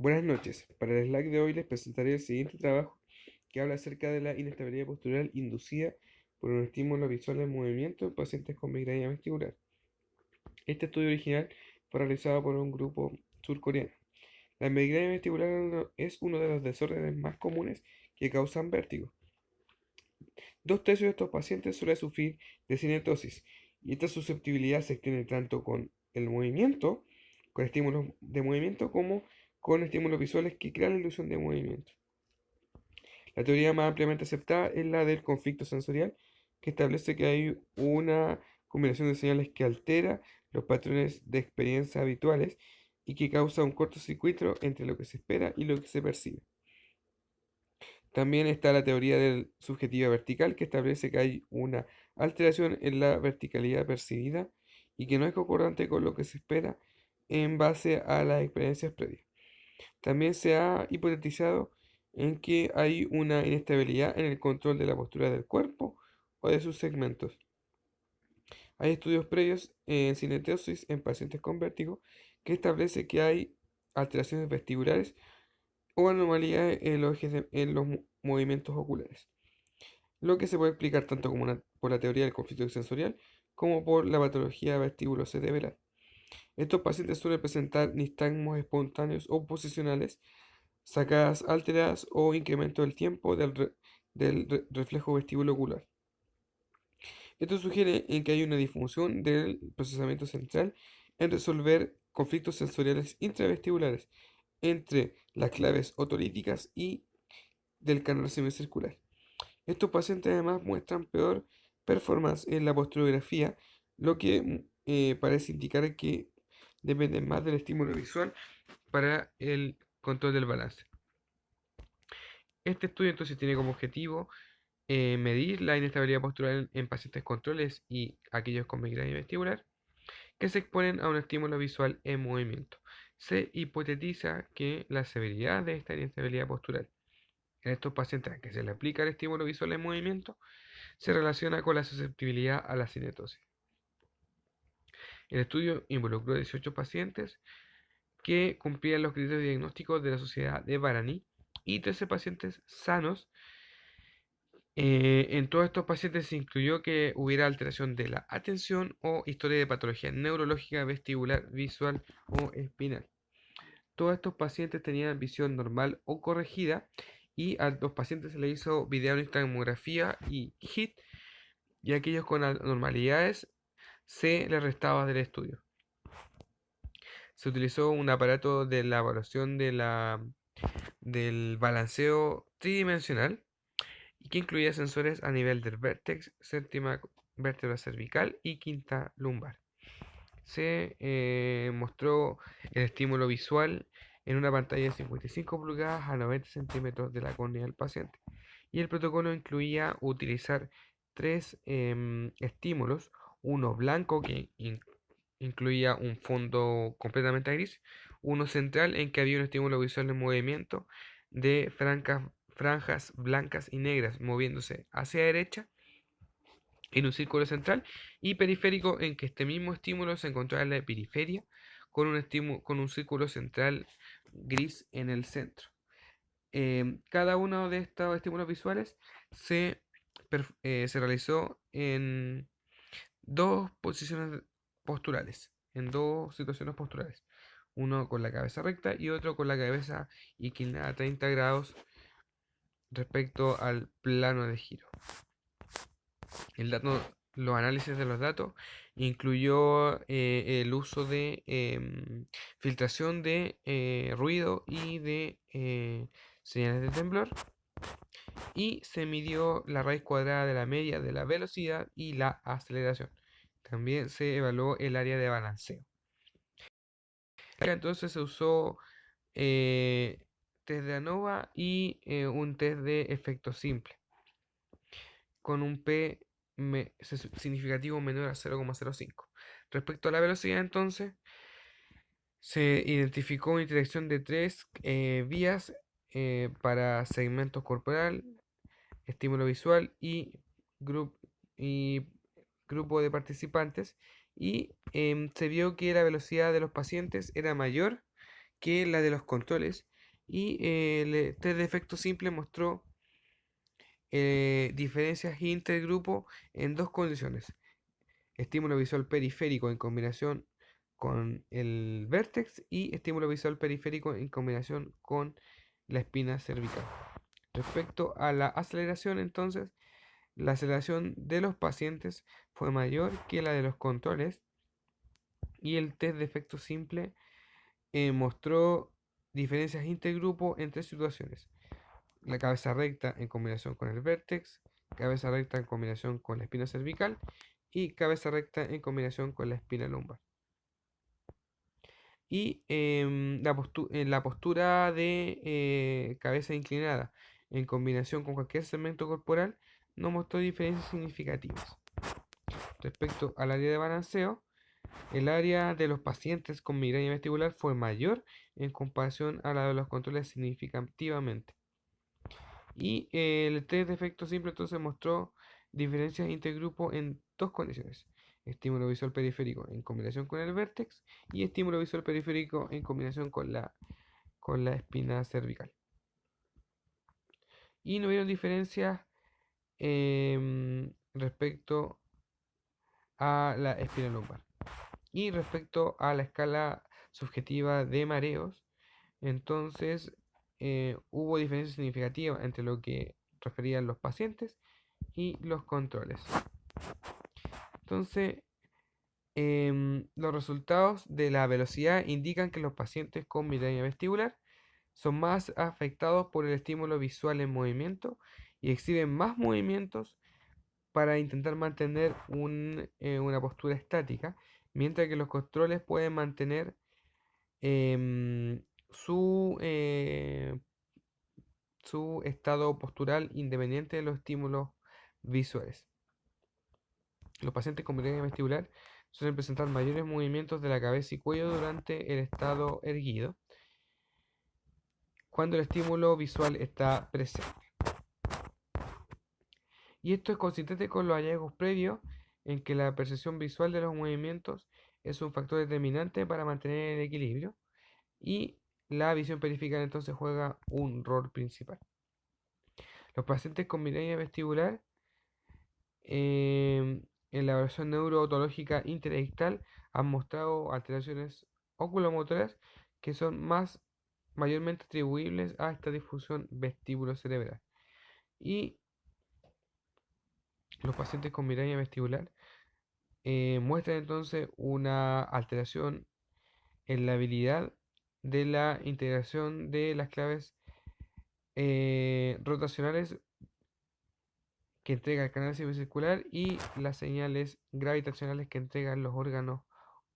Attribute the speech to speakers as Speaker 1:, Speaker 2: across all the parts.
Speaker 1: Buenas noches. Para el slide de hoy les presentaré el siguiente trabajo que habla acerca de la inestabilidad postural inducida por un estímulo visual en movimiento en pacientes con migraña vestibular. Este estudio original fue realizado por un grupo surcoreano. La migraña vestibular es uno de los desórdenes más comunes que causan vértigo. 2 tercios de estos pacientes suelen sufrir de cinetosis y esta susceptibilidad se extiende tanto con el movimiento, con estímulos de movimiento, como con estímulos visuales que crean la ilusión de movimiento. La teoría más ampliamente aceptada es la del conflicto sensorial, que establece que hay una combinación de señales que altera los patrones de experiencia habituales y que causa un cortocircuito entre lo que se espera y lo que se percibe. También está la teoría del subjetiva vertical, que establece que hay una alteración en la verticalidad percibida y que no es concordante con lo que se espera en base a las experiencias previas. También se ha hipotetizado en que hay una inestabilidad en el control de la postura del cuerpo o de sus segmentos. Hay estudios previos en cinetosis en pacientes con vértigo que establece que hay alteraciones vestibulares o anomalías en en los movimientos oculares, lo que se puede explicar tanto como por la teoría del conflicto sensorial como por la patología vestíbulo-cerebral. Estos pacientes suelen presentar nistagmos espontáneos o posicionales, sacadas alteradas o incremento del tiempo del reflejo vestíbulo ocular. Esto sugiere en que hay una disfunción del procesamiento central en resolver conflictos sensoriales intravestibulares entre las claves otolíticas y del canal semicircular. Estos pacientes además muestran peor performance en la posturografía, lo que parece indicar que dependen más del estímulo visual para el control del balance. Este estudio entonces tiene como objetivo medir la inestabilidad postural en pacientes controles y aquellos con migraña vestibular que se exponen a un estímulo visual en movimiento. Se hipotetiza que la severidad de esta inestabilidad postural en estos pacientes a que se le aplica el estímulo visual en movimiento se relaciona con la susceptibilidad a la cinetosis. El estudio involucró 18 pacientes que cumplían los criterios diagnósticos de la Sociedad de Barani y 13 pacientes sanos. En todos estos pacientes se incluyó que hubiera alteración de la atención o historia de patología neurológica, vestibular, visual o espinal. Todos estos pacientes tenían visión normal o corregida y a los pacientes se les hizo videonistagmografía y HIT y a aquellos con anormalidades se les restaba del estudio. Se utilizó un aparato de la evaluación del balanceo tridimensional y que incluía sensores a nivel del vértex, séptima vértebra cervical y quinta lumbar. Se mostró el estímulo visual en una pantalla de 55 pulgadas a 90 centímetros de la córnea del paciente. Y el protocolo incluía utilizar tres estímulos, uno blanco que incluía un fondo completamente gris, uno central en que había un estímulo visual en movimiento de franjas blancas y negras moviéndose hacia derecha en un círculo central y periférico en que este mismo estímulo se encontraba en la periferia con un círculo central gris en el centro. Cada uno de estos estímulos visuales se realizó en dos posiciones posturales, en dos situaciones posturales. Uno con la cabeza recta y otro con la cabeza inclinada a 30 grados respecto al plano de giro. Los análisis de los datos incluyó el uso de filtración de ruido y de señales de temblor y se midió la raíz cuadrada de la media de la velocidad y la aceleración. También se evaluó el área de balanceo. Entonces se usó eh, test de ANOVA y un test de efecto simple con un P significativo menor a 0,05. Respecto a la velocidad, entonces, se identificó una interacción de tres vías para segmentos corporal, estímulo visual y grupo de participantes y se vio que la velocidad de los pacientes era mayor que la de los controles. Y el test de efecto simple mostró diferencias intergrupo en dos condiciones: estímulo visual periférico en combinación con el vértex y estímulo visual periférico en combinación con la espina cervical. Respecto a la aceleración, entonces, la aceleración de los pacientes fue mayor que la de los controles y el test de efecto simple mostró diferencias intergrupo en tres situaciones: la cabeza recta en combinación con el vértex, cabeza recta en combinación con la espina cervical y cabeza recta en combinación con la espina lumbar. Y la postura de cabeza inclinada en combinación con cualquier segmento corporal no mostró diferencias significativas. Respecto al área de balanceo, el área de los pacientes con migraña vestibular fue mayor en comparación a la de los controles significativamente. Y el test de efecto simple entonces mostró diferencias intergrupo en dos condiciones: estímulo visual periférico en combinación con el vértex y estímulo visual periférico en combinación con la espina cervical. Y no hubieron diferencias respecto a la espina lumbar. Y respecto a la escala subjetiva de mareos, entonces hubo diferencias significativas entre lo que referían los pacientes y los controles. Entonces, los resultados de la velocidad indican que los pacientes con migraña vestibular son más afectados por el estímulo visual en movimiento y exhiben más movimientos para intentar mantener una postura estática, mientras que los controles pueden mantener em, su estado postural independiente de los estímulos visuales. Los pacientes con migraña vestibular suelen presentar mayores movimientos de la cabeza y cuello durante el estado erguido, cuando el estímulo visual está presente. Y esto es consistente con los hallazgos previos en que la percepción visual de los movimientos es un factor determinante para mantener el equilibrio y la visión periférica entonces juega un rol principal. Los pacientes con migraña vestibular en la evaluación neurootológica interedictal han mostrado alteraciones oculomotoras que son mayormente atribuibles a esta difusión vestíbulo-cerebral. Y los pacientes con migraña vestibular muestran entonces una alteración en la habilidad de la integración de las claves rotacionales que entrega el canal semicircular y las señales gravitacionales que entregan los órganos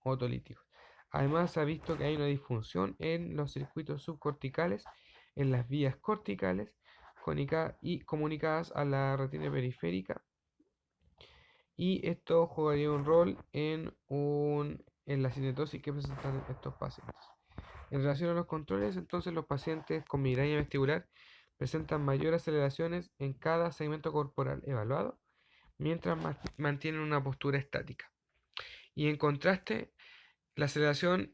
Speaker 1: otolíticos. Además, se ha visto que hay una disfunción en los circuitos subcorticales, en las vías corticales y comunicadas a la retina periférica, y esto jugaría un rol en la cinetosis que presentan estos pacientes. En relación a los controles, entonces los pacientes con migraña vestibular presentan mayores aceleraciones en cada segmento corporal evaluado, mientras mantienen una postura estática. Y en contraste, la aceleración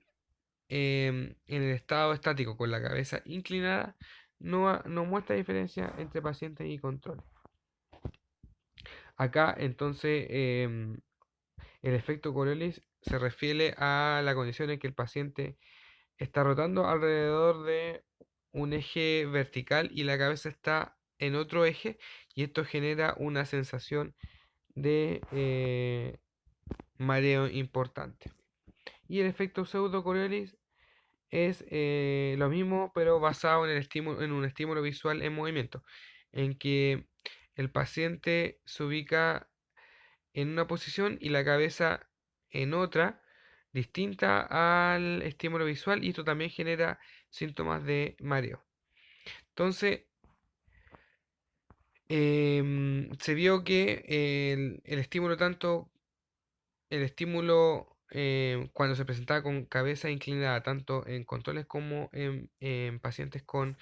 Speaker 1: en el estado estático con la cabeza inclinada no muestra diferencia entre pacientes y control. Acá entonces el efecto Coriolis se refiere a la condición en que el paciente está rotando alrededor de un eje vertical y la cabeza está en otro eje, y esto genera una sensación de mareo importante. Y el efecto pseudo Coriolis es lo mismo, pero basado en un estímulo visual en movimiento, en que el paciente se ubica en una posición y la cabeza en otra, distinta al estímulo visual, y esto también genera síntomas de mareo. Entonces, se vio que el estímulo, tanto el estímulo cuando se presentaba con cabeza inclinada, tanto en controles como en pacientes con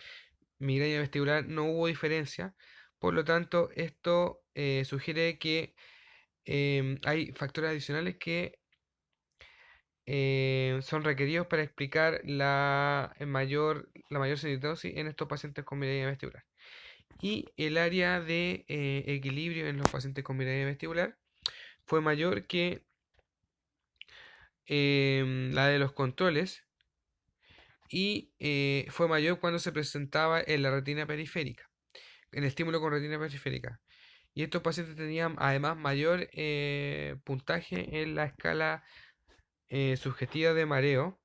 Speaker 1: migraña vestibular, no hubo diferencia. Por lo tanto, esto sugiere que hay factores adicionales que son requeridos para explicar la mayor cinetosis en estos pacientes con migraña vestibular. Y el área de equilibrio en los pacientes con migraña vestibular fue mayor que la de los controles y fue mayor cuando se presentaba en la retina periférica, en estímulo con retina periférica. Y estos pacientes tenían además mayor puntaje en la escala subjetiva de mareo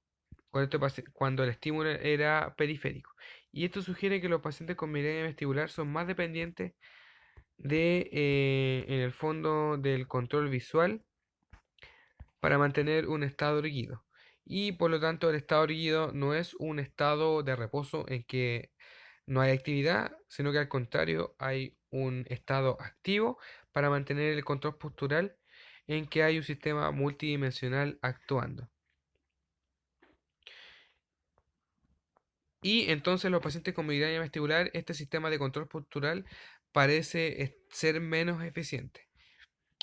Speaker 1: cuando el estímulo era periférico. Y esto sugiere que los pacientes con migraña vestibular son más dependientes en el fondo, del control visual para mantener un estado erguido. Y por lo tanto, el estado erguido no es un estado de reposo en que no hay actividad, sino que al contrario, hay un estado activo para mantener el control postural en que hay un sistema multidimensional actuando. Y entonces los pacientes con migraña vestibular, este sistema de control postural parece ser menos eficiente.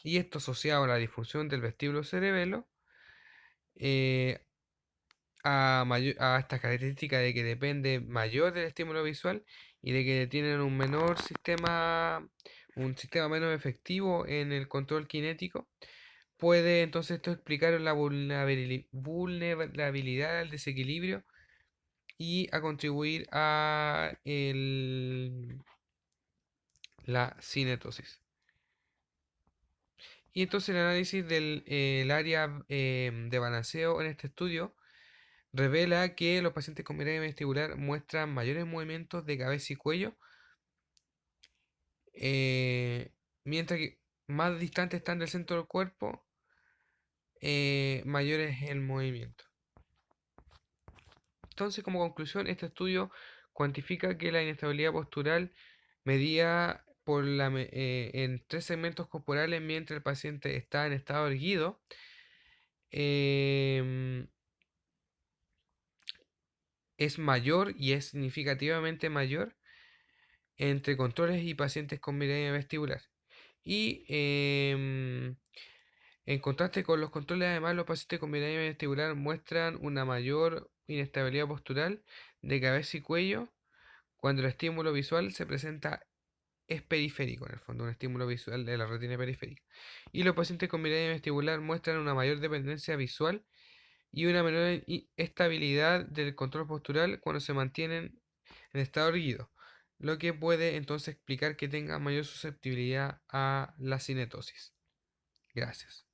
Speaker 1: Y esto asociado a la disfunción del vestíbulo cerebelo, eh, a esta característica de que depende mayor del estímulo visual y de que tienen un sistema menos efectivo en el control cinético, puede entonces esto explicar la vulnerabilidad al desequilibrio y a contribuir a la cinetosis. Y entonces el análisis del área de balanceo en este estudio revela que los pacientes con migraña vestibular muestran mayores movimientos de cabeza y cuello, eh, mientras que más distantes están del centro del cuerpo, mayor es el movimiento. Entonces, como conclusión, este estudio cuantifica que la inestabilidad postural medida en 3 segmentos corporales mientras el paciente está en estado erguido, em, es mayor y es significativamente mayor entre controles y pacientes con migraña vestibular. Y en contraste con los controles, además, los pacientes con migraña vestibular muestran una mayor inestabilidad postural de cabeza y cuello cuando el estímulo visual se presenta es periférico, en el fondo, un estímulo visual de la retina periférica. Y los pacientes con migraña vestibular muestran una mayor dependencia visual y una menor estabilidad del control postural cuando se mantienen en estado erguido, lo que puede entonces explicar que tenga mayor susceptibilidad a la cinetosis. Gracias.